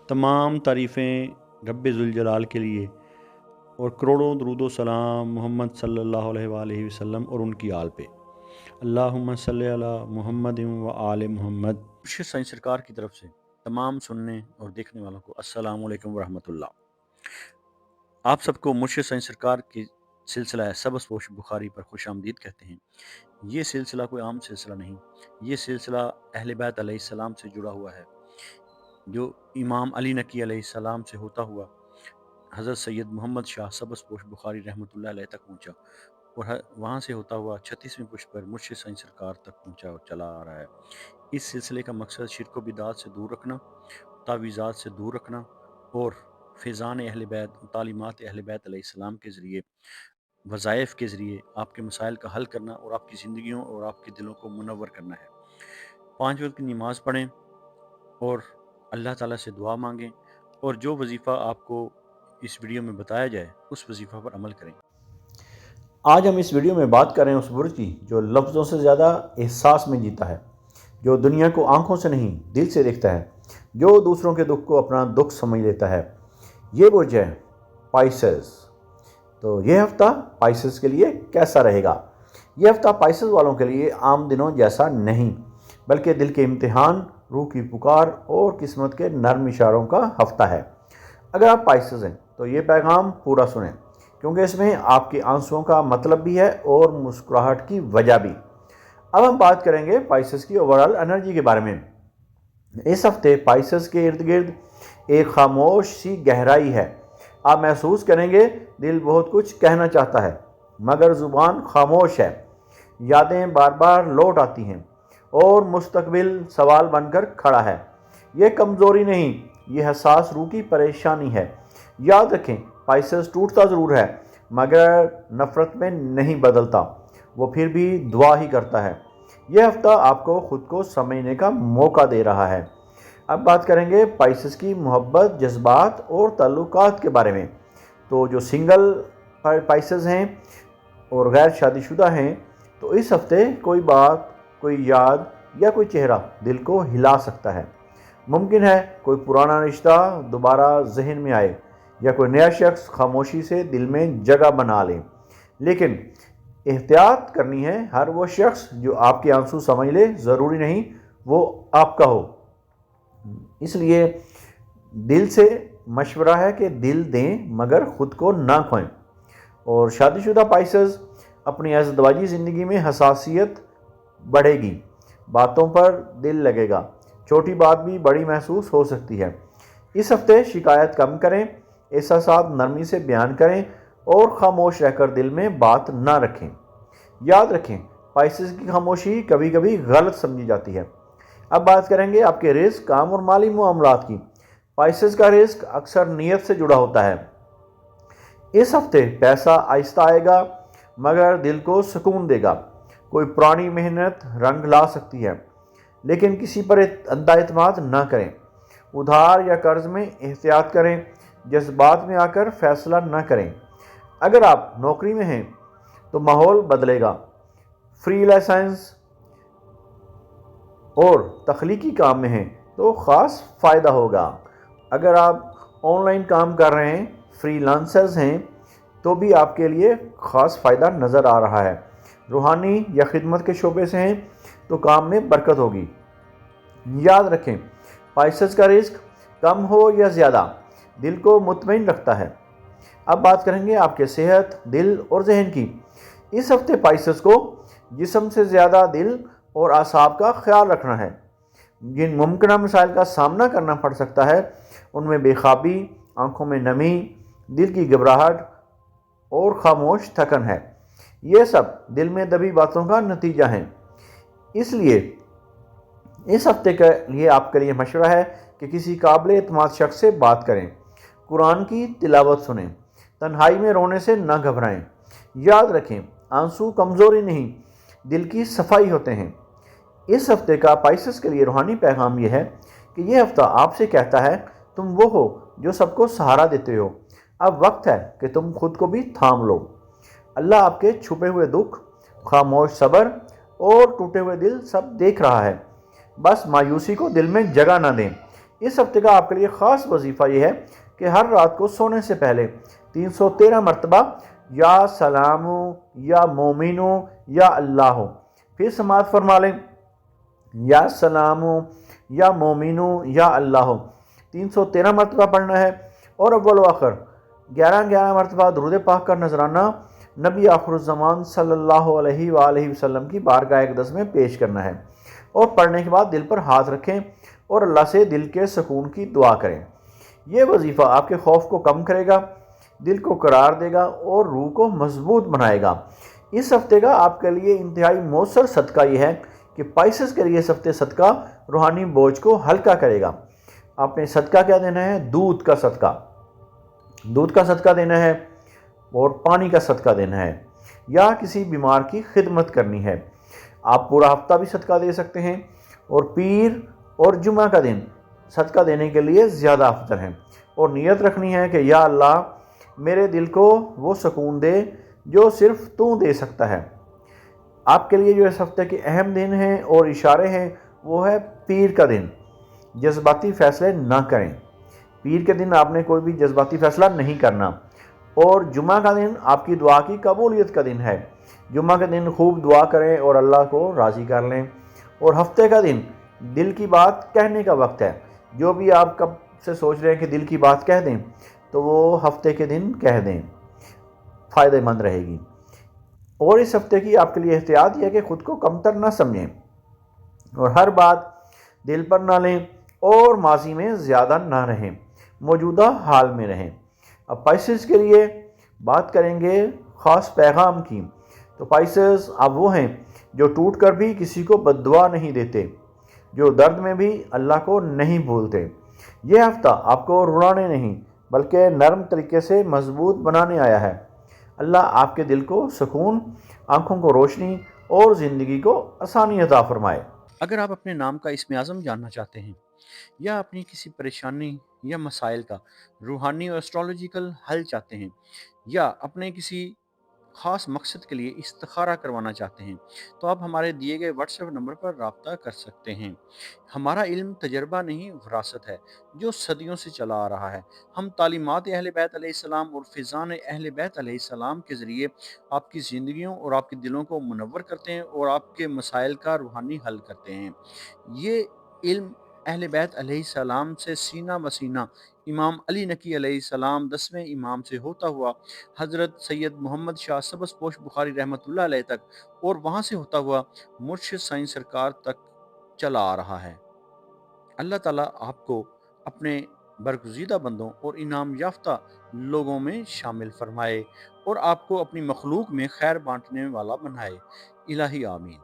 तमाम तारीफ़ें रब्बे ज़ुल के लिए और करोड़ों दरूद व सलाम मोहम्मद सल्लल्लाहु अलैहि वसल्लम और उनकी आल पे। अल्लाहुम्मा सल्ली अला मुहम्मद व आले मुहम्मद। मुर्शिद साईं सरकार की तरफ से तमाम सुनने और देखने वालों को अस्सलामु अलैकुम व रहमतुल्लाह। आप सबको मुर्शिद साईं सरकार की सिलसिला सबज़पोश बुखारी पर खुश आमदीद कहते हैं। ये सिलसिला कोई आम सिलसिला नहीं, ये सिलसिला अहले बैत अलैहिस्सलाम से जुड़ा हुआ है, जो इमाम अली नकी अलैहिस्सलाम से होता हुआ हज़रत सैयद मोहम्मद शाह सबज़पोश बुखारी रहमतुल्लाह अलैह तक पहुँचा और वहाँ से होता हुआ 36वीं पुष्ट पर मुर्शिद साईं सरकार तक पहुँचा और चला आ रहा है। इस सिलसिले का मकसद शिर्क व बिदात से दूर रखना, तावीज़ात से दूर रखना और फ़ैज़ान अहले बैत, तालीमात अहले बैत अलैहिस्सलाम के ज़रिए, वज़ाइफ़ के ज़रिए आपके मसाइल का हल करना और आपकी ज़िंदगियों और आपके दिलों को मुनव्वर करना है। 5 वक्त की नमाज़ पढ़ें और अल्लाह ताला से दुआ मांगें और जो वजीफ़ा आपको इस वीडियो में बताया जाए उस वजीफ़ा पर अमल करें। आज हम इस वीडियो में बात कर रहे हैं उस बुर्ज की जो लफ्ज़ों से ज़्यादा एहसास में जीता है, जो दुनिया को आंखों से नहीं दिल से देखता है, जो दूसरों के दुख को अपना दुख समझ लेता है। ये बुर्ज है पाइसेस। तो ये हफ्ता पाइसेस के लिए कैसा रहेगा? ये हफ्ता पाइसेस वालों के लिए आम दिनों जैसा नहीं, बल्कि दिल के इम्तिहान, रूह की पुकार और किस्मत के नरम इशारों का हफ्ता है। अगर आप पाइसेस हैं तो ये पैगाम पूरा सुनें, क्योंकि इसमें आपके आंसुओं का मतलब भी है और मुस्कुराहट की वजह भी। अब हम बात करेंगे पाइसेस की ओवरऑल एनर्जी के बारे में। इस हफ्ते पाइसेस के इर्द गिर्द एक खामोश सी गहराई है। आप महसूस करेंगे दिल बहुत कुछ कहना चाहता है मगर ज़ुबान खामोश है। यादें बार बार लौट आती हैं और मुस्तकबिल सवाल बनकर खड़ा है। ये कमज़ोरी नहीं, ये हसास रूह की परेशानी है। याद रखें, पाइसेस टूटता ज़रूर है मगर नफ़रत में नहीं बदलता, वो फिर भी दुआ ही करता है। यह हफ्ता आपको ख़ुद को समझने का मौका दे रहा है। अब बात करेंगे पाइसेस की मोहब्बत, जज्बात और ताल्लुकात के बारे में। तो जो सिंगल पाइसेस हैं और गैर शादीशुदा हैं, तो इस हफ्ते कोई बात, कोई याद या कोई चेहरा दिल को हिला सकता है। मुमकिन है कोई पुराना रिश्ता दोबारा जहन में आए या कोई नया शख्स खामोशी से दिल में जगह बना ले। लेकिन एहतियात करनी है, हर वो शख्स जो आपके आंसू समझ ले ज़रूरी नहीं वो आपका हो। इसलिए दिल से मशवरा है कि दिल दें मगर ख़ुद को ना खोएं। और शादीशुदा पाइसेस, अपनी अज़दवाजी ज़िंदगी में हसासियत बढ़ेगी, बातों पर दिल लगेगा, छोटी बात भी बड़ी महसूस हो सकती है। इस हफ्ते शिकायत कम करें, एहसासात नरमी से बयान करें और खामोश रहकर दिल में बात ना रखें। याद रखें, पाइसेस की खामोशी कभी कभी गलत समझी जाती है। अब बात करेंगे आपके रिस्क, काम और माली मामलात की। पाइसेस का रिस्क अक्सर नीयत से जुड़ा होता है। इस हफ्ते पैसा आहिस्ता आएगा मगर दिल को सुकून देगा। कोई पुरानी मेहनत रंग ला सकती है, लेकिन किसी पर अंधा एतमाद ना करें। उधार या कर्ज में एहतियात करें, जज्बात में आकर फैसला ना करें। अगर आप नौकरी में हैं तो माहौल बदलेगा। फ्रीलांस और तख्लीकी काम में हैं तो ख़ास फ़ायदा होगा। अगर आप ऑनलाइन काम कर रहे हैं, फ्रीलांसर्स हैं, तो भी आपके लिए ख़ास फ़ायदा नज़र आ रहा है। रूहानी या खिदमत के शोबे से हैं तो काम में बरकत होगी। याद रखें, पाइसेस का रिस्क कम हो या ज़्यादा दिल को मुतमईन रखता है। अब बात करेंगे आपके सेहत, दिल और जहन की। इस हफ्ते पाइसेस को जिस्म से ज़्यादा दिल और आसाब का ख्याल रखना है। जिन मुमकिन मसाइल का सामना करना पड़ सकता है उनमें बेखाबी, आंखों में नमी, दिल की घबराहट और खामोश थकन है। ये सब दिल में दबी बातों का नतीजा है। इसलिए इस हफ्ते के लिए आपके लिए मशवरा है कि किसी काबिल एतमाद शख्स से बात करें, कुरान की तिलावत सुनें, तन्हाई में रोने से न घबराएं। याद रखें, आंसू कमज़ोरी नहीं, दिल की सफाई होते हैं। इस हफ्ते का पाइसेस के लिए रूहानी पैगाम यह है कि यह हफ्ता आपसे कहता है, तुम वो हो जो सबको सहारा देते हो। अब वक्त है कि तुम खुद को भी थाम लो। अल्लाह आपके छुपे हुए दुख, खामोश सब्र और टूटे हुए दिल सब देख रहा है। बस मायूसी को दिल में जगह ना दें। اس ہفتے کا آپ کے لیے خاص وظیفہ یہ ہے کہ ہر رات کو سونے سے پہلے 313 مرتبہ یا سلام یا مومنو یا اللہ، پھر سماعت فرما لیں، یا سلام یا مومنو یا اللہ 313 مرتبہ پڑھنا ہے، اور اول و آخر 11 مرتبہ درود پاک کا نذرانہ نبی آخر الزمان صلی اللہ علیہ وآلہ وسلم کی بارگاہ اقدس میں پیش کرنا ہے، اور پڑھنے کے بعد دل پر ہاتھ رکھیں اور اللہ سے دل کے سکون کی دعا کریں۔ یہ وظیفہ آپ کے خوف کو کم کرے گا، دل کو قرار دے گا اور روح کو مضبوط بنائے گا۔ اس ہفتے کا آپ کے لیے انتہائی مؤثر صدقہ یہ ہے کہ پائسس کے لیے اس ہفتے صدقہ روحانی بوجھ کو ہلکا کرے گا۔ آپ نے صدقہ کیا دینا ہے؟ دودھ کا صدقہ، دودھ کا صدقہ دینا ہے، اور پانی کا صدقہ دینا ہے، یا کسی بیمار کی خدمت کرنی ہے۔ آپ پورا ہفتہ بھی صدقہ دے سکتے ہیں، اور پیر اور جمعہ کا دن صدقہ دینے کے لیے زیادہ افضل ہیں، اور نیت رکھنی ہے کہ یا اللہ میرے دل کو وہ سکون دے جو صرف تو دے سکتا ہے۔ آپ کے لیے جو اس ہفتے کے اہم دن ہیں اور اشارے ہیں وہ ہے پیر کا دن۔ جذباتی فیصلے نہ کریں، پیر کے دن آپ نے کوئی بھی جذباتی فیصلہ نہیں کرنا۔ اور جمعہ کا دن آپ کی دعا کی قبولیت کا دن ہے، جمعہ کے دن خوب دعا کریں اور اللہ کو راضی کر لیں۔ اور ہفتے کا دن دل کی بات کہنے کا وقت ہے، جو بھی آپ کب سے سوچ رہے ہیں کہ دل کی بات کہہ دیں تو وہ ہفتے کے دن کہہ دیں، فائدہ مند رہے گی۔ اور اس ہفتے کی آپ کے لیے احتیاط یہ ہے کہ خود کو کمتر نہ سمجھیں، اور ہر بات دل پر نہ لیں، اور ماضی میں زیادہ نہ رہیں، موجودہ حال میں رہیں۔ اب پائسس کے لیے بات کریں گے خاص پیغام کی۔ تو پائسس اب وہ ہیں جو ٹوٹ کر بھی کسی کو بد دعا نہیں دیتے، جو درد میں بھی اللہ کو نہیں بھولتے۔ یہ ہفتہ آپ کو رلانے نہیں بلکہ نرم طریقے سے مضبوط بنانے آیا ہے۔ اللہ آپ کے دل کو سکون، آنکھوں کو روشنی اور زندگی کو آسانی عطا فرمائے۔ اگر آپ اپنے نام کا اسم اعظم جاننا چاہتے ہیں، یا اپنی کسی پریشانی یا مسائل کا روحانی اور اسٹرالوجیکل حل چاہتے ہیں، یا اپنے کسی خاص مقصد کے لیے استخارہ کروانا چاہتے ہیں، تو آپ ہمارے دیے گئے واٹس ایپ نمبر پر رابطہ کر سکتے ہیں۔ ہمارا علم تجربہ نہیں، وراثت ہے جو صدیوں سے چلا آ رہا ہے۔ ہم تعلیمات اہل بیت علیہ السلام اور فیضان اہل بیت علیہ السلام کے ذریعے آپ کی زندگیوں اور آپ کے دلوں کو منور کرتے ہیں اور آپ کے مسائل کا روحانی حل کرتے ہیں۔ یہ علم اہل بیت علیہ السلام سے سینہ بسینہ امام علی نقی علیہ السلام 10ویں امام سے ہوتا ہوا حضرت سید محمد شاہ سبز پوش بخاری رحمۃ اللہ علیہ تک، اور وہاں سے ہوتا ہوا مرشد سائیں سرکار تک چلا آ رہا ہے۔ اللہ تعالیٰ آپ کو اپنے برگزیدہ بندوں اور انعام یافتہ لوگوں میں شامل فرمائے، اور آپ کو اپنی مخلوق میں خیر بانٹنے والا بنائے۔ الہی آمین۔